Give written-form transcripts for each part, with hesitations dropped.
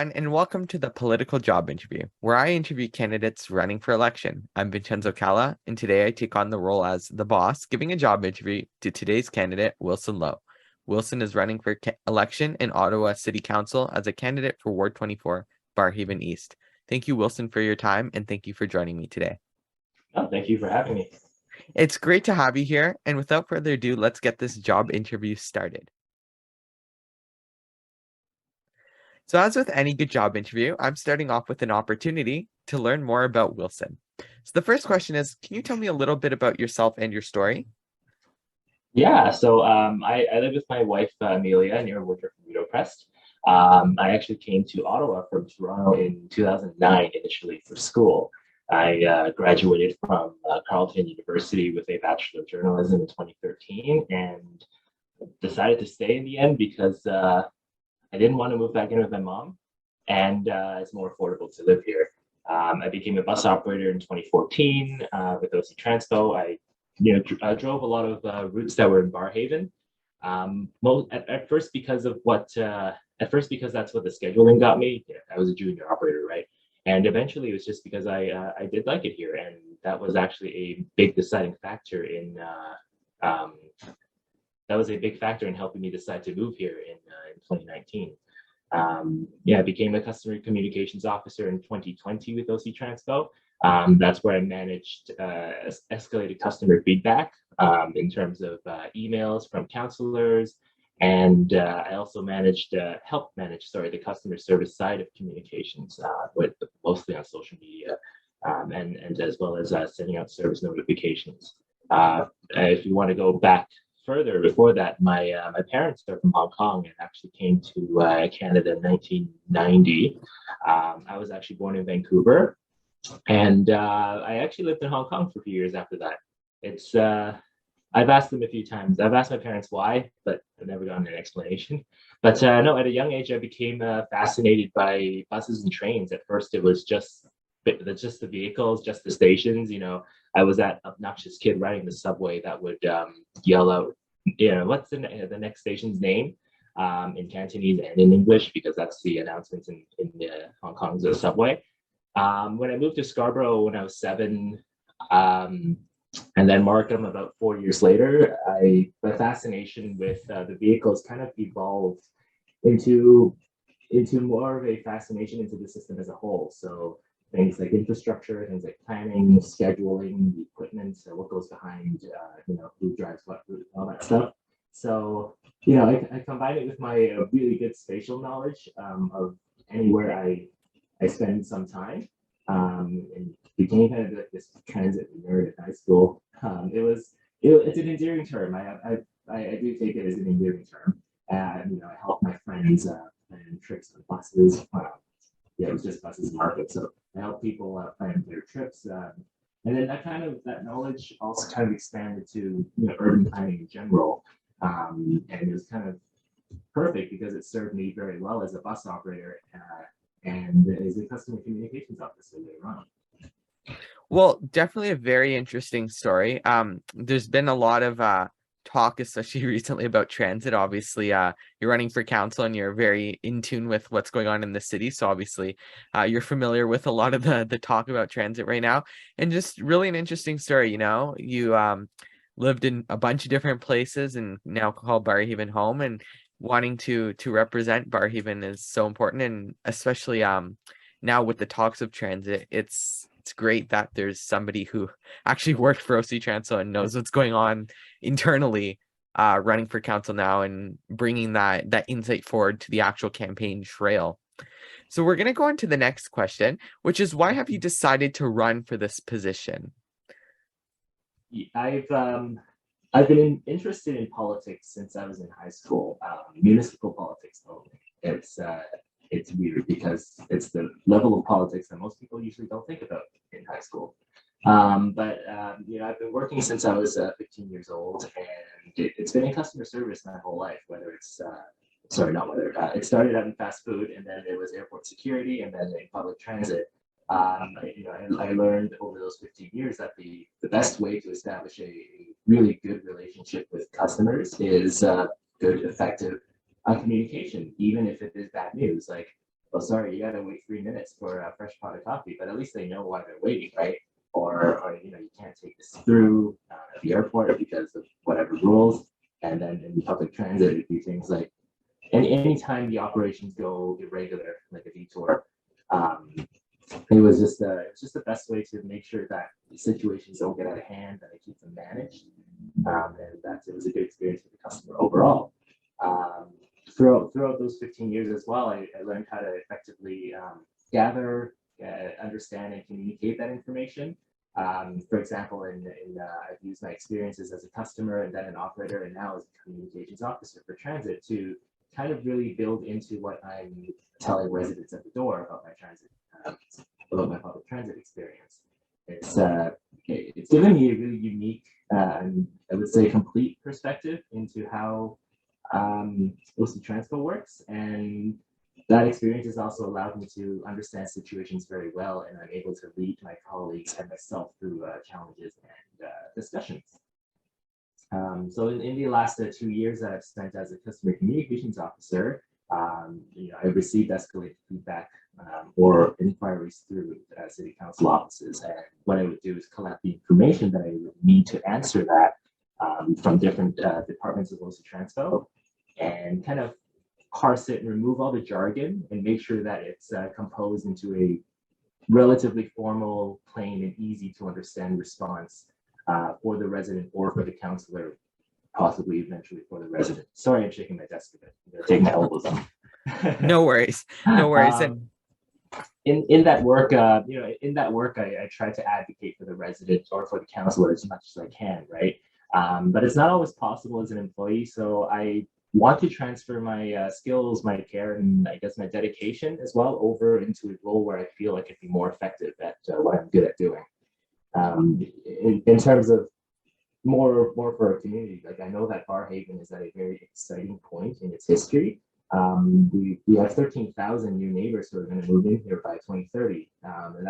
everyone, and welcome to the Political Job Interview, where I interview candidates running for election. I'm Vincenzo Calla, and today I take on the role as the boss, giving a job interview to today's candidate, Wilson Lowe. Wilson is running for election in Ottawa City Council as a candidate for Ward 24, Barrhaven East. Thank you, Wilson, for your time, and thank you for joining me today. Oh, thank you for having me. It's great to have you here, and without further ado, let's get this job interview started. So as with any good job interview, I'm starting off with an opportunity to learn more about Wilson. So the first question is, can you tell me a little bit about yourself and your story? Yeah, so I live with my wife, Amelia, near Woodruff and Rideau Crest. I actually came to Ottawa from Toronto in 2009 initially for school. I graduated from Carleton University with a Bachelor of Journalism in 2013 and decided to stay in the end because I didn't want to move back in with my mom, and it's more affordable to live here. I became a bus operator in 2014 with OC Transpo. I drove a lot of routes that were in Barrhaven. At first because of because that's what the scheduling got me. Yeah, I was a junior operator, right? And eventually it was just because I did like it here, and that was actually a big deciding factor in helping me decide to move here in 2019. I became a customer communications officer in 2020 with OC Transpo. That's where I managed escalated customer feedback in terms of emails from counselors. And I also helped manage the customer service side of communications, with mostly on social media, and as well as sending out service notifications. If you want to go back further before that, my parents are from Hong Kong and actually came to Canada in 1990. I was actually born in Vancouver, and I actually lived in Hong Kong for a few years after that. It's I've asked them a few times. I've asked my parents why, but I've never gotten an explanation. But no, at a young age, I became fascinated by buses and trains. At first, it was just the vehicles, just the stations. I was that obnoxious kid riding the subway that would yell out, what's the next station's name, in Cantonese and in English, because that's the announcements in Hong Kong's subway. When I moved to Scarborough when I was 7, and then Markham about 4 years later, my fascination with the vehicles kind of evolved into more of a fascination into the system as a whole. So things like infrastructure, things like planning, scheduling, the equipment, so what goes behind, who drives what, all that stuff. So, I combine it with my really good spatial knowledge of anywhere I spend some time, and became kind of like this transit nerd in high school. It's an endearing term. I do take it as an endearing term. I help my friends plan trips on buses. It was just buses and market. So I help people plan their trips. And then that knowledge also kind of expanded to urban planning in general. And it was kind of perfect because it served me very well as a bus operator and as a customer communications officer later on. Well, definitely a very interesting story. There's been a lot of talk, especially recently, about transit. Obviously, you're running for council and you're very in tune with what's going on in the city. So obviously, you're familiar with a lot of the talk about transit right now. And just really an interesting story, you lived in a bunch of different places and now call Barrhaven home, and wanting to represent Barrhaven is so important. And especially now with the talks of transit, it's great that there's somebody who actually worked for OC Transpo and knows what's going on internally, running for council now and bringing that insight forward to the actual campaign trail. So we're going to go on to the next question, which is, why have you decided to run for this position? I've been interested in politics since I was in high school, municipal politics only. It's weird because it's the level of politics that most people usually don't think about in high school. But I've been working since I was 15 years old, and it's been in customer service my whole life. It started out in fast food, and then it was airport security, and then in public transit. I learned over those 15 years that the best way to establish a really good relationship with customers is good, effective communication, even if it is bad news. Like oh, sorry, you gotta wait 3 minutes for a fresh pot of coffee, but at least they know why they're waiting, right? Or you can't take this through at the airport because of whatever rules. And then in public transit, it'd be things like, and anytime the operations go irregular, like a detour, um, it was just the best way to make sure that situations don't get out of hand, that I keep them managed, and that it was a good experience for the customer overall. Um, throughout those 15 years as well, I learned how to effectively gather, understand, and communicate that information. For example, I've used my experiences as a customer and then an operator, and now as a communications officer for transit to kind of really build into what I'm telling residents at the door about my transit, about my public transit experience. It's given me a really unique, I would say, complete perspective into how OC Transco works, and that experience has also allowed me to understand situations very well, and I'm able to lead my colleagues and myself through challenges and discussions. So in the last 2 years that I've spent as a customer communications officer, I've received escalated feedback or inquiries through city council offices. And what I would do is collect the information that I would need to answer that from different departments of OC Transco, and kind of parse it and remove all the jargon and make sure that it's composed into a relatively formal, plain, and easy to understand response for the resident or for the councillor, possibly eventually for the resident. Sorry, I'm shaking my desk a bit. I'm gonna take my elbows off. No worries. No worries. And in that work, I try to advocate for the resident or for the councillor as much as I can, right? But it's not always possible as an employee. So I want to transfer my skills, my care, and I guess my dedication as well over into a role where I feel I could be more effective at what I'm good at doing. In terms of more for a community, like I know that Barrhaven is at a very exciting point in its history. We have 13,000 new neighbors who are going to move in here by 2030, and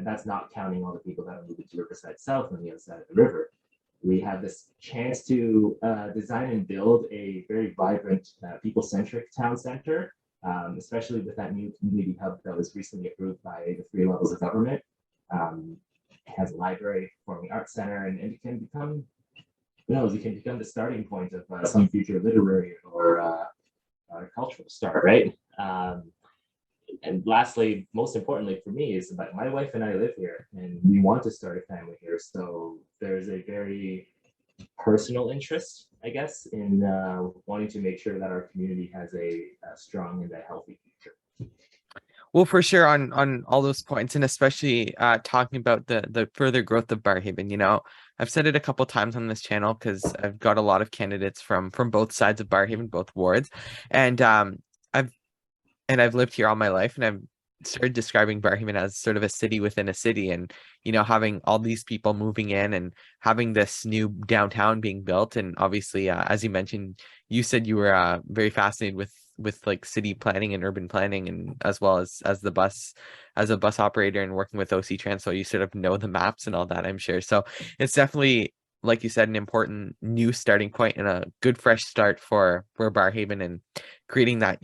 that's not counting all the people that are moving to Riverside South on the other side of the river. We have this chance to design and build a very vibrant, people-centric town center, especially with that new community hub that was recently approved by the 3 levels of government. It has a library, performing arts center, and it can become, who knows, it can become the starting point of some future literary or cultural start, right? And lastly, most importantly for me, is that my wife and I live here, and we want to start a family here. So there's a very personal interest, I guess, in wanting to make sure that our community has a strong and a healthy future. well, for sure on all those points, and especially talking about the further growth of Barrhaven. I've said it a couple times on this channel because I've got a lot of candidates from both sides of Barrhaven, both wards, and I've lived here all my life, and I've started describing Barrhaven as sort of a city within a city, and having all these people moving in and having this new downtown being built. And obviously, as you mentioned, you said you were very fascinated with like city planning and urban planning, and as well as a bus operator and working with OC Trans, so you sort of know the maps and all that, I'm sure. So it's definitely, like you said, an important new starting point and a good fresh start for Barrhaven, and creating that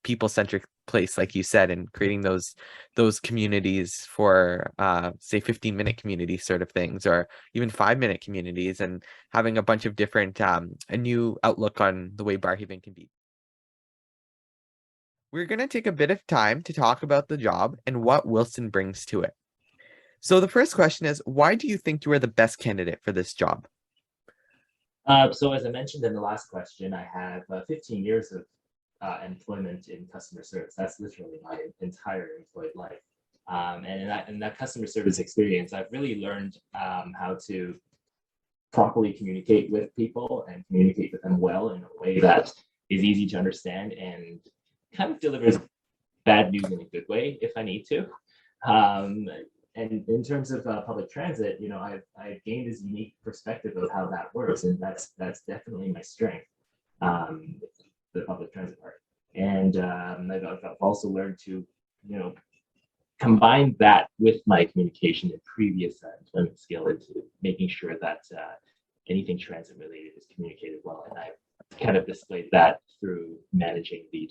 people-centric place, like you said, and creating those communities for say 15-minute community sort of things, or even 5-minute communities, and having a bunch of different a new outlook on the way Barrhaven can be. We're going to take a bit of time to talk about the job and what Wilson brings to it. So the first question is, why do you think you are the best candidate for this job? So as I mentioned in the last question, I have 15 years of employment in customer service. That's literally my entire employed life. And in that customer service experience, I've really learned how to properly communicate with people and communicate with them well in a way that is easy to understand and kind of delivers bad news in a good way if I need to. And in terms of public transit, I've gained this unique perspective of how that works, and that's definitely my strength, the public transit part. And I've also learned to, combine that with my communication and previous employment skill into making sure that anything transit related is communicated well. And kind of displayed that through managing the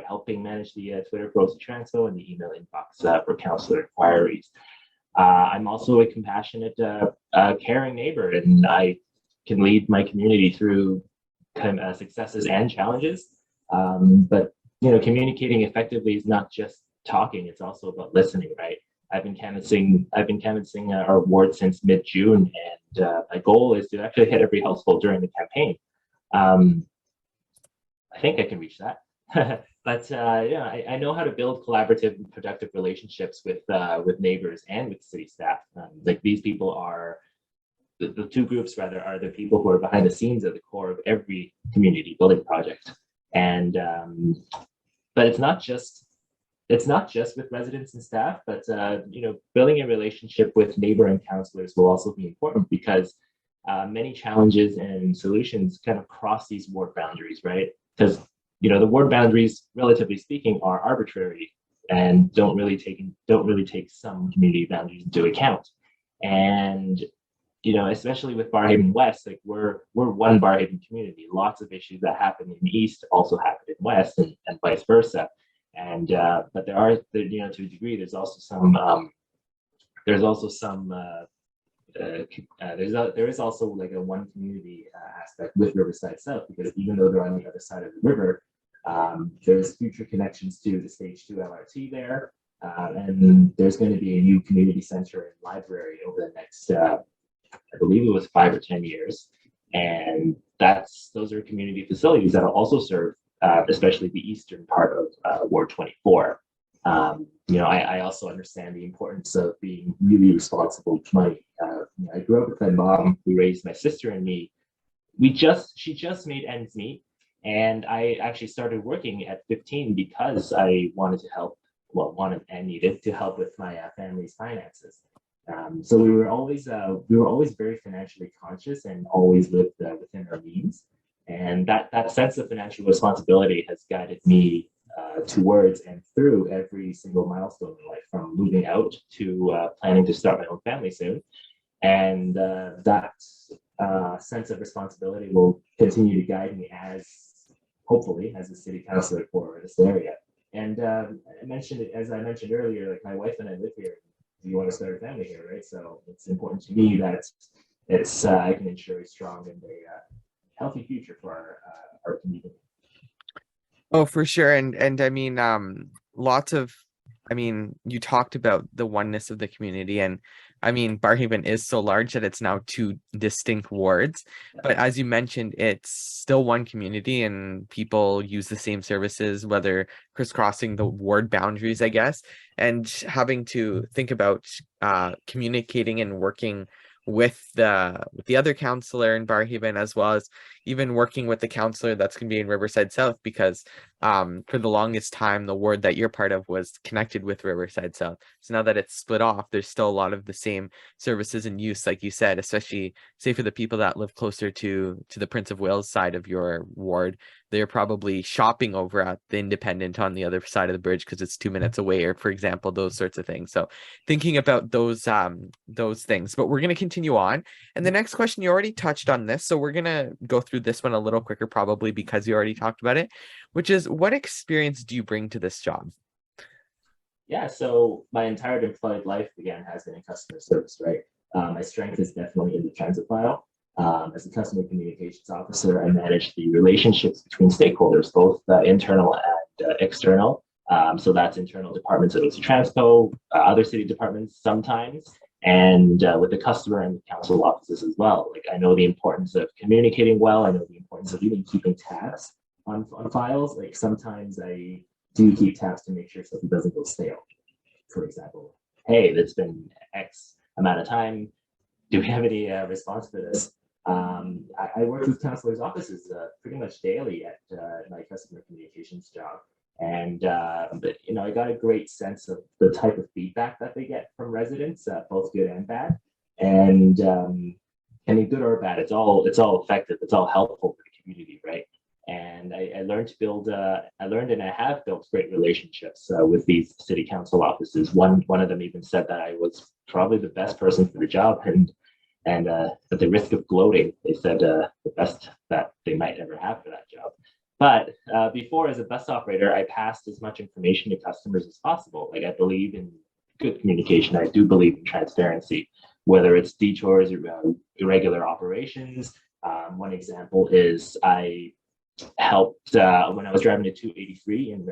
helping manage the Twitter pros of Transco and the email inbox for councillor inquiries. I'm also a compassionate, caring neighbor, and I can lead my community through successes and challenges. But communicating effectively is not just talking; it's also about listening, right? I've been canvassing our ward since mid-June, and my goal is to actually hit every household during the campaign. I think I can reach that. But I know how to build collaborative and productive relationships with neighbors and with city staff. Like these people are the two groups rather are the people who are behind the scenes at the core of every community building project. And but it's not just with residents and staff, but building a relationship with neighboring councillors will also be important because many challenges and solutions kind of cross these ward boundaries, right? Because the ward boundaries, relatively speaking, are arbitrary and don't really take some community boundaries into account. And especially with Barrhaven West, like we're one Barrhaven community. Lots of issues that happen in the East also happen in West, and vice versa. And but there to a degree, there's also some there is also like a one community aspect with Riverside South, because even though they're on the other side of the river, there's future connections to the Stage 2 LRT there, and there's going to be a new community center and library over the next, I believe it was 5 or 10 years, and those are community facilities that will also serve, especially the eastern part of Ward 24. I also understand the importance of being really responsible with money. I grew up with my mom who raised my sister and me. She just made ends meet, and I actually started working at 15 because I wanted to help. Well, wanted and needed to help with my family's finances. So we were always very financially conscious and always lived within our means. And that sense of financial responsibility has guided me towards and through every single milestone in life, from moving out to planning to start my own family soon. And that sense of responsibility will continue to guide me hopefully, as a city councillor for this area. And I mentioned earlier, like my wife and I live here. We want to start a family here, right? So it's important to me that I can ensure a strong and a healthy future for our community. Oh, for sure. And I mean, you talked about the oneness of the community, and I mean, Barrhaven is so large that it's now 2 distinct wards. But as you mentioned, it's still one community and people use the same services, whether crisscrossing the ward boundaries, I guess, and having to think about communicating and working with the other councillor in Barrhaven, as well as even working with the councillor that's going to be in Riverside South, because for the longest time the ward that you're part of was connected with Riverside South. So now that it's split off, there's still a lot of the same services in use, like you said, especially say for the people that live closer to the Prince of Wales side of your ward. They're probably shopping over at the Independent on the other side of the bridge because it's 2 minutes away, or for example, those sorts of things. So thinking about those things. But we're going to continue on. And the next question, you already touched on this, so we're going to go through this one a little quicker, probably because you already talked about it, which is, what experience do you bring to this job? Yeah, so my entire employed life, again, has been in customer service, right? My strength is definitely in the transit file. As a customer communications officer, I manage the relationships between stakeholders, both internal and external. So that's internal departments of OC Transco, other city departments sometimes, and with the customer and the council offices as well. Like, I know the importance of communicating well. I know the importance of even keeping tabs on files. Like, sometimes I do keep tabs to make sure something doesn't go stale. For example, hey, it's been X amount of time. Do we have any response for this? I work with councillors' offices pretty much daily at my customer communications job. And, I got a great sense of the type of feedback that they get from residents, both good and bad. And I mean, good or bad, it's all effective. It's all helpful for the community, right? And I learned and I have built great relationships with these city council offices. One of them even said that I was probably the best person for the job, and And at the risk of gloating, they said the best that they might ever have for that job. But before, as a bus operator, I passed as much information to customers as possible. Like, I believe in good communication. I do believe in transparency, whether it's detours or irregular operations. One example is I helped when I was driving the 283 in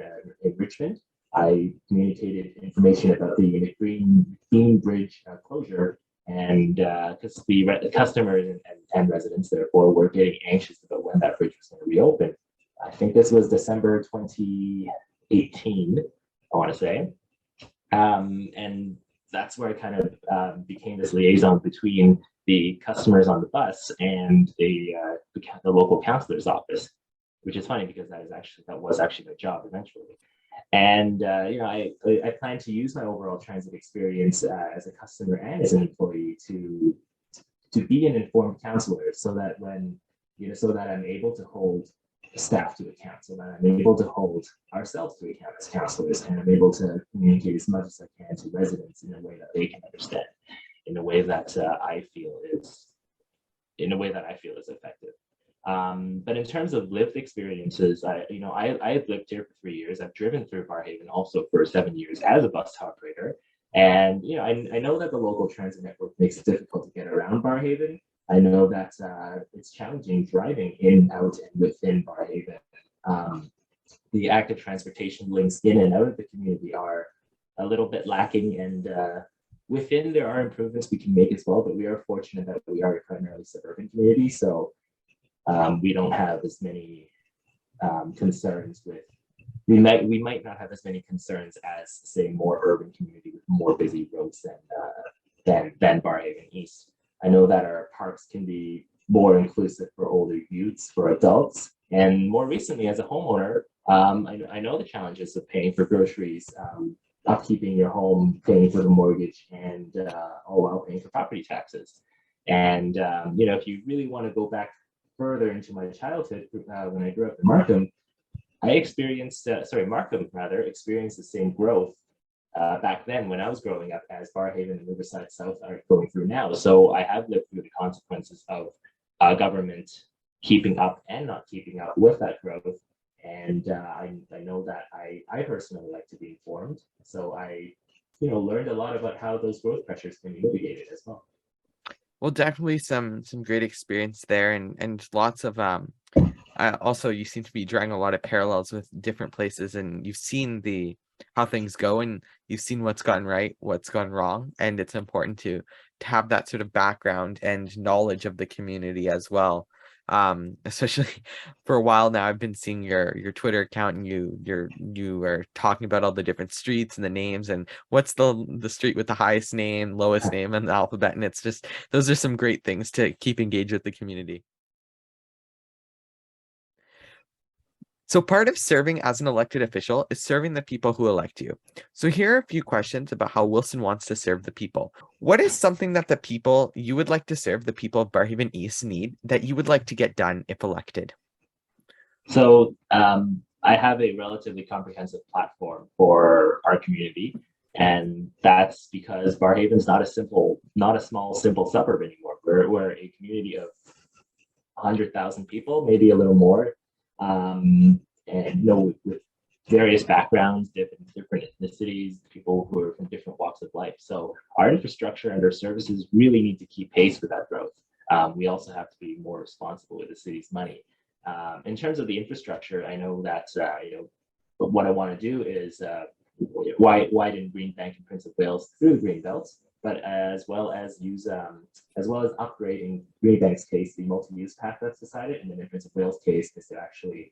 Richmond. I communicated information about the Green Bridge closure, and because the customers and residents, therefore, were getting anxious about when that bridge was going to reopen. I think this was December 2018, I want to say. And that's where I kind of became this liaison between the customers on the bus and the local councillor's office, which is funny because that was actually my job eventually. And I plan to use my overall transit experience as a customer and as an employee to be an informed counselor, so that so that I'm able to hold staff to account, so that I'm able to hold ourselves to account as counselors, and I'm able to communicate as much as I can to residents in a way that they can understand, in a way that I feel is effective. But in terms of lived experiences, I've lived here for 3 years. I've driven through Barrhaven also for 7 years as a bus operator. And, I know that the local transit network makes it difficult to get around Barrhaven. I know that it's challenging driving in, out, and within Barrhaven. The active transportation links in and out of the community are a little bit lacking, and within there are improvements we can make as well, but we are fortunate that we are a primarily suburban community, so we don't have as many concerns with, we might not have as many concerns as, say, more urban community with more busy roads than Barrhaven East. I know that our parks can be more inclusive for older youths, for adults, and more recently as a homeowner, I know the challenges of paying for groceries, upkeeping your home, paying for the mortgage, and all while paying for property taxes. And if you really want to go back further into my childhood, when I grew up in Markham, Markham experienced the same growth back then when I was growing up as Barrhaven and Riverside South are going through now. So I have lived through the consequences of government keeping up and not keeping up with that growth. And I know that I personally like to be informed. So I learned a lot about how those growth pressures can be mitigated as well. Well, definitely some great experience there, and lots of also, you seem to be drawing a lot of parallels with different places, and you've seen how things go, and you've seen what's gone right, what's gone wrong, and it's important to have that sort of background and knowledge of the community as well. Especially for a while now, I've been seeing your Twitter account, and you are talking about all the different streets and the names, and what's the street with the highest name, lowest name in the alphabet, and it's just, those are some great things to keep engaged with the community. So part of serving as an elected official is serving the people who elect you. So here are a few questions about how Wilson wants to serve the people. What is something that the people you would like to serve, the people of Barrhaven East, need that you would like to get done if elected? So I have a relatively comprehensive platform for our community, and that's because Barrhaven's not a small, simple suburb anymore. We're a community of 100,000 people, maybe a little more. And with various backgrounds, different ethnicities, people who are from different walks of life. So our infrastructure and our services really need to keep pace with that growth. We also have to be more responsible with the city's money. In terms of the infrastructure, I know that but what I want to do is widen Greenbank and Prince of Wales through the green belts, but as well as upgrading Greenbank's case, the multi-use path that's decided, and then in Prince of Wales' case is to actually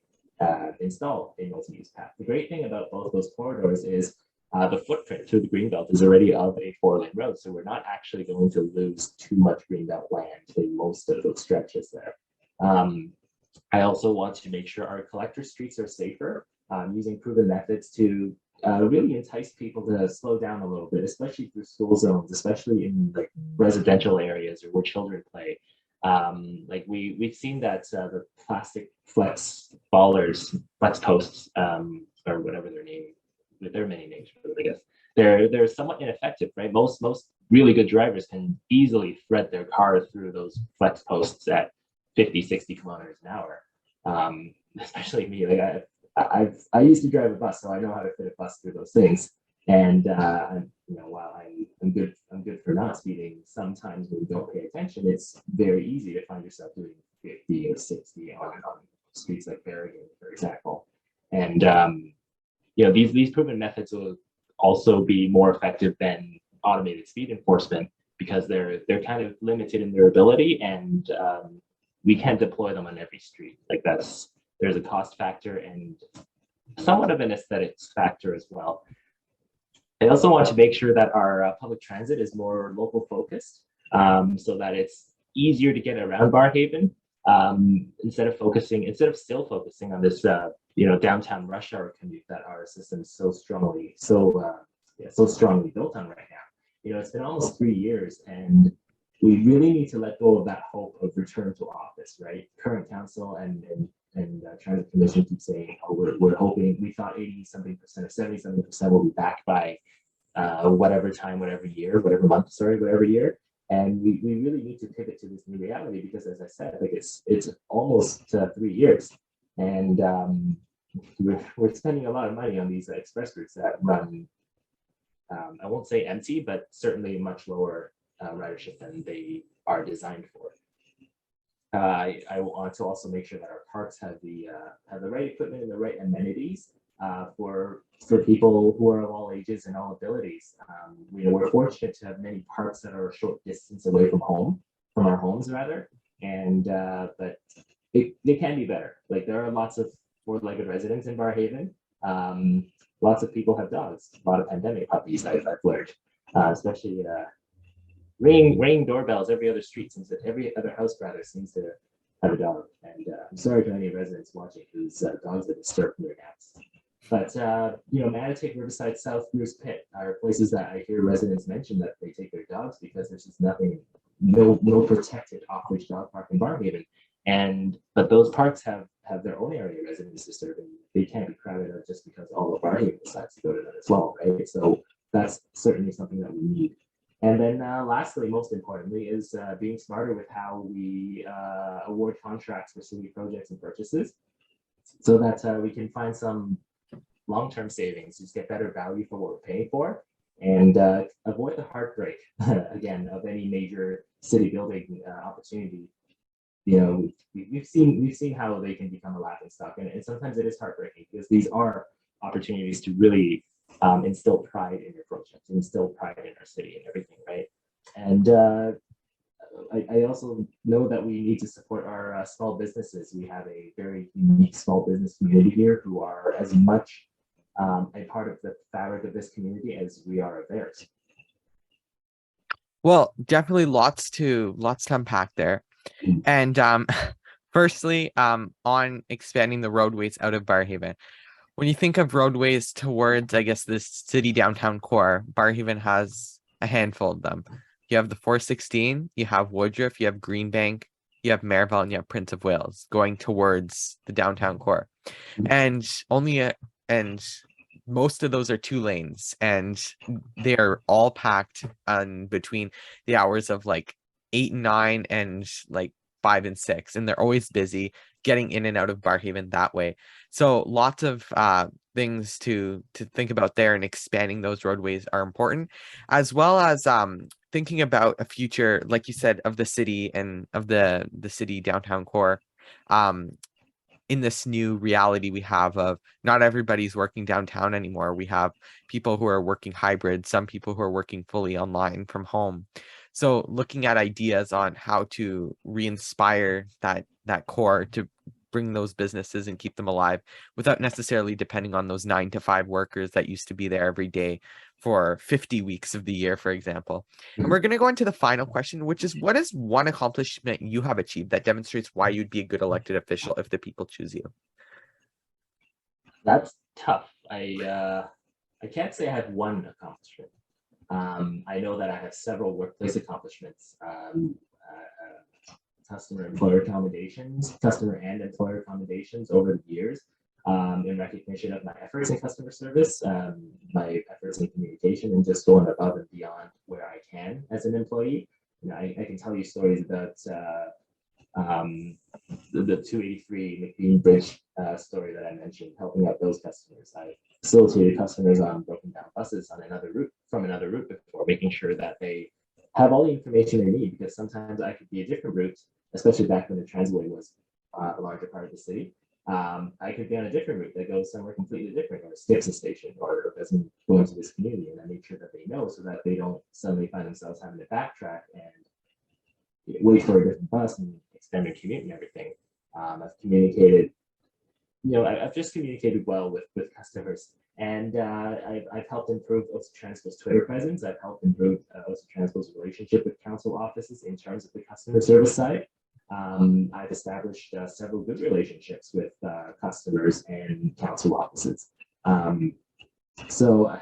install a multi-use path. The great thing about both those corridors is the footprint through the Greenbelt is already of a 4-lane road, so we're not actually going to lose too much Greenbelt land in most of those stretches there. I also want to make sure our collector streets are safer, using proven methods to really entice people to slow down a little bit, especially through school zones, especially in like residential areas or where children play. Like we've seen that the plastic flex posts, or whatever their name, there are many names for them, I guess. They're somewhat ineffective, right? Most really good drivers can easily thread their car through those flex posts at 50, 60 kilometers an hour. Especially me, like I used to drive a bus, so I know how to fit a bus through those things. And while I'm good for not speeding, sometimes when you don't pay attention, it's very easy to find yourself doing 50 or 60 on streets like Barrhaven, for example. And these proven methods will also be more effective than automated speed enforcement because they're kind of limited in their ability, and we can't deploy them on every street. Like there's a cost factor and somewhat of an aesthetics factor as well. I also want to make sure that our public transit is more local focused, so that it's easier to get around Barrhaven, instead of still focusing on this downtown rush hour commute that our system is so strongly built on right now. It's been almost 3 years, and we really need to let go of that hope of return to office, right? Current council and transit commission keep saying, oh, we're hoping, we thought 80-something percent or 70-something% will be back by whatever time, whatever year. And we really need to pivot to this new reality because, as I said, like it's almost 3 years, and we're spending a lot of money on these express routes that run, I won't say empty, but certainly much lower ridership than they are designed for. I want to also make sure that our parks have the right equipment and the right amenities for people who are of all ages and all abilities. We're fortunate to have many parks that are a short distance away from our homes rather, and but they can be better. Like there are lots of four-legged residents in Barrhaven. Lots of people have dogs. A lot of pandemic puppies I've learned, especially ringing doorbells every other street, since every other house rather seems to have a dog. And I'm sorry to any residents watching whose dogs are disturbed from their naps. But Mattatic, Riverside, South, Bruce Pit are places that I hear residents mention that they take their dogs because there's just no protected off-leash dog park in Barrhaven. But those parks have their own area residents disturb, and they can't be crowded out just because all of Barrhaven decides to go to them as well, right? So that's certainly something that we need. And then lastly, most importantly, is being smarter with how we award contracts for city projects and purchases so that we can find some long-term savings, just get better value for what we're paying for, and avoid the heartbreak, again, of any major city building opportunity. We've seen how they can become a laughingstock, and sometimes it is heartbreaking because these are opportunities to really instill pride in your project, instill pride in our city and everything, right? And I also know that we need to support our small businesses. We have a very unique small business community here who are as much a part of the fabric of this community as we are of theirs. Well, definitely lots to unpack there. And firstly, on expanding the roadways out of Barrhaven. When you think of roadways towards, I guess, this city downtown core, Barrhaven has a handful of them. You have the 416, you have Woodruff, you have Greenbank, you have Maryville, and you have Prince of Wales going towards the downtown core. And most of those are 2 lanes, and they are all packed between the hours of like 8 and 9 and like 5 and 6, and they're always busy getting in and out of Barrhaven that way. So lots of things to think about there, and expanding those roadways are important, as well as thinking about a future, like you said, of the city and of the city downtown core. In this new reality we have of not everybody's working downtown anymore. We have people who are working hybrid, some people who are working fully online from home. So looking at ideas on how to re-inspire that core to bring those businesses and keep them alive without necessarily depending on those 9-to-5 workers that used to be there every day for 50 weeks of the year, for example. And we're going to go into the final question, which is, what is one accomplishment you have achieved that demonstrates why you'd be a good elected official if the people choose you? That's tough. I can't say I have one accomplishment. I know that I have several workplace accomplishments. Customer and employer accommodations over the years. in recognition of my efforts in customer service, my efforts in communication, and just going above and beyond where I can as an employee. I can tell you stories about the 283 McBean Bridge story that I mentioned, helping out those customers. I facilitated customers on broken down buses on another route before, making sure that they have all the information they need, because sometimes I could be a different route, especially back when the transway was a larger part of the city. I could be on a different route that goes somewhere completely different, or skips a station, or doesn't go into this community, and I make sure that they know, so that they don't suddenly find themselves having to backtrack and wait for a different bus and extend their commute and everything. I've communicated, I've just communicated well with customers, and I've helped improve OC Transco's Twitter presence. I've helped improve OC Transco's relationship with council offices in terms of the customer service side. I've established several good relationships with customers and council offices. So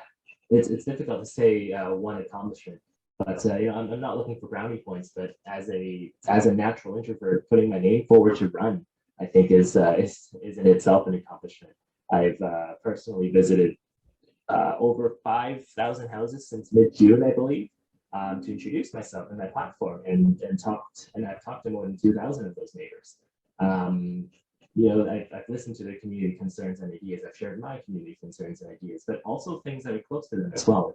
it's difficult to say one accomplishment, but I'm not looking for brownie points. But as a natural introvert, putting my name forward to run, I think is in itself an accomplishment. I've personally visited over 5,000 houses since mid-June, I believe, to introduce myself and my platform, and I've talked to more than 2,000 of those neighbors. I've listened to their community concerns and ideas. I've shared my community concerns and ideas, but also things that are close to them as well.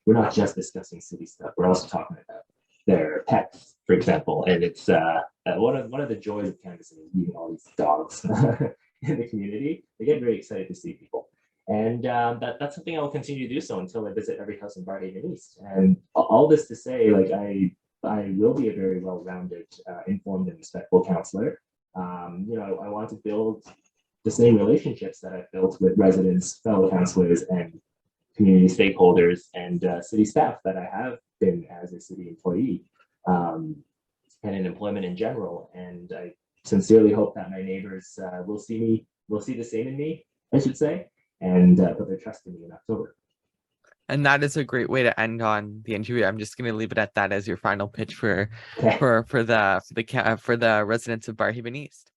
We're not just discussing city stuff. We're also talking about their pets, for example. And it's one of the joys of canvassing is meeting all these dogs in the community. They get very excited to see people. And that's something I will continue to do so until I visit every house in Barrhaven East. And all this to say, like, I will be a very well-rounded, informed, and respectful councillor. I want to build the same relationships that I've built with residents, fellow councillors, and community stakeholders, and city staff that I have been as a city employee, and in employment in general. And I sincerely hope that my neighbors will see the same in me, I should say, and put their trust in me in October. And that is a great way to end on the interview. I'm just going to leave it at that as your final pitch for the residents of Barrhaven East.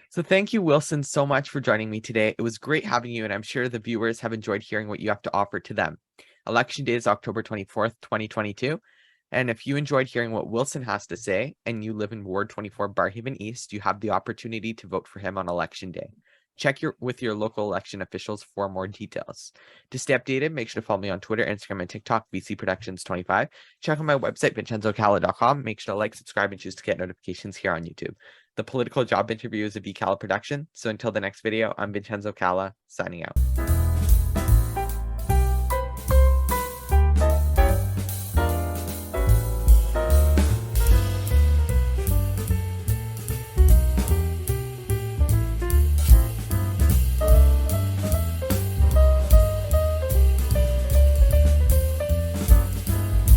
So thank you, Wilson, so much for joining me today. It was great having you, and I'm sure the viewers have enjoyed hearing what you have to offer to them. Election day is October 24th, 2022. And if you enjoyed hearing what Wilson has to say, and you live in Ward 24 Barrhaven East, you have the opportunity to vote for him on Election Day. Check with your local election officials for more details. To stay updated, make sure to follow me on Twitter, Instagram, and TikTok, VC Productions 25. Check out my website, VincenzoCalla.com. Make sure to like, subscribe, and choose to get notifications here on YouTube. The political job interview is a VCalla production. So until the next video, I'm Vincenzo Calla, signing out.